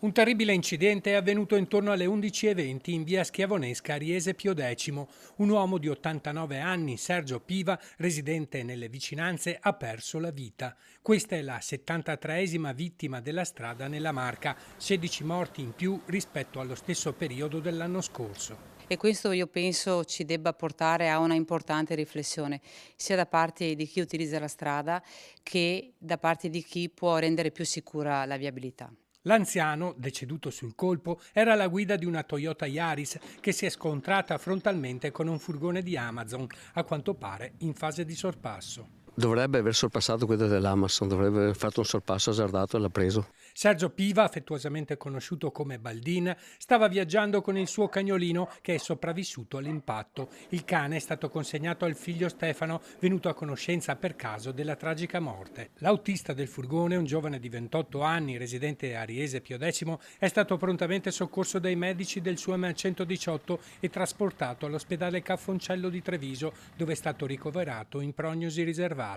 Un terribile incidente è avvenuto intorno alle 11:20 in via Schiavonesca a Riese Pio X. Un uomo di 89 anni, Sergio Piva, residente nelle vicinanze, ha perso la vita. Questa è la 73esima vittima della strada nella Marca, 16 morti in più rispetto allo stesso periodo dell'anno scorso. E questo io penso ci debba portare a una importante riflessione, sia da parte di chi utilizza la strada che da parte di chi può rendere più sicura la viabilità. L'anziano, deceduto sul colpo, era alla guida di una Toyota Yaris che si è scontrata frontalmente con un furgone di Amazon, a quanto pare in fase di sorpasso. Dovrebbe aver sorpassato quella dell'Amazon, dovrebbe aver fatto un sorpasso azzardato e l'ha preso. Sergio Piva, affettuosamente conosciuto come Baldin, stava viaggiando con il suo cagnolino che è sopravvissuto all'impatto. Il cane è stato consegnato al figlio Stefano, venuto a conoscenza per caso della tragica morte. L'autista del furgone, un giovane di 28 anni, residente a Riese Pio X, è stato prontamente soccorso dai medici del SUAM 118 e trasportato all'ospedale Caffoncello di Treviso, dove è stato ricoverato in prognosi riservata.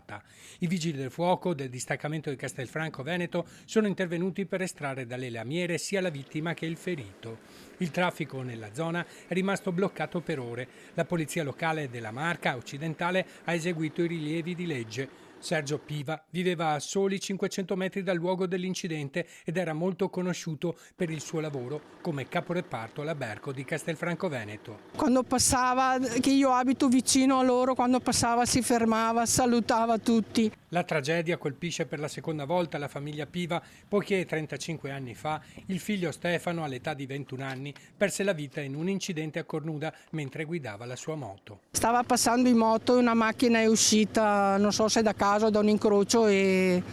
I vigili del fuoco del distaccamento di Castelfranco Veneto sono intervenuti per estrarre dalle lamiere sia la vittima che il ferito. Il traffico nella zona è rimasto bloccato per ore. La polizia locale della Marca occidentale ha eseguito i rilievi di legge. Sergio Piva viveva a soli 500 metri dal luogo dell'incidente ed era molto conosciuto per il suo lavoro come caporeparto alla Berco di Castelfranco Veneto. Quando passava, che io abito vicino a loro, quando passava si fermava, salutava tutti. La tragedia colpisce per la seconda volta la famiglia Piva poiché 35 anni fa il figlio Stefano, all'età di 21 anni, perse la vita in un incidente a Cornuda mentre guidava la sua moto. Stava passando in moto e una macchina è uscita, non so se da caso, da un incrocio ed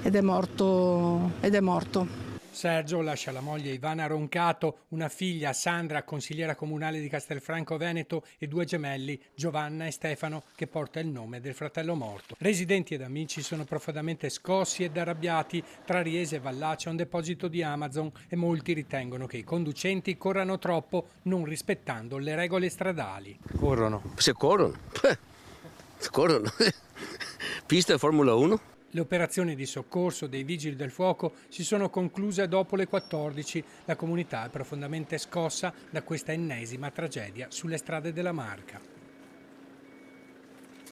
è morto. Sergio lascia la moglie Ivana Roncato, una figlia Sandra, consigliera comunale di Castelfranco Veneto, e due gemelli, Giovanna e Stefano, che porta il nome del fratello morto. Residenti ed amici sono profondamente scossi ed arrabbiati. Tra Riese e Vallà c'è un deposito di Amazon e molti ritengono che i conducenti corrano troppo, non rispettando le regole stradali. Corrono. Se corrono. Corrono. Pista Formula 1. Le operazioni di soccorso dei vigili del fuoco si sono concluse dopo le 14. La comunità è profondamente scossa da questa ennesima tragedia sulle strade della Marca.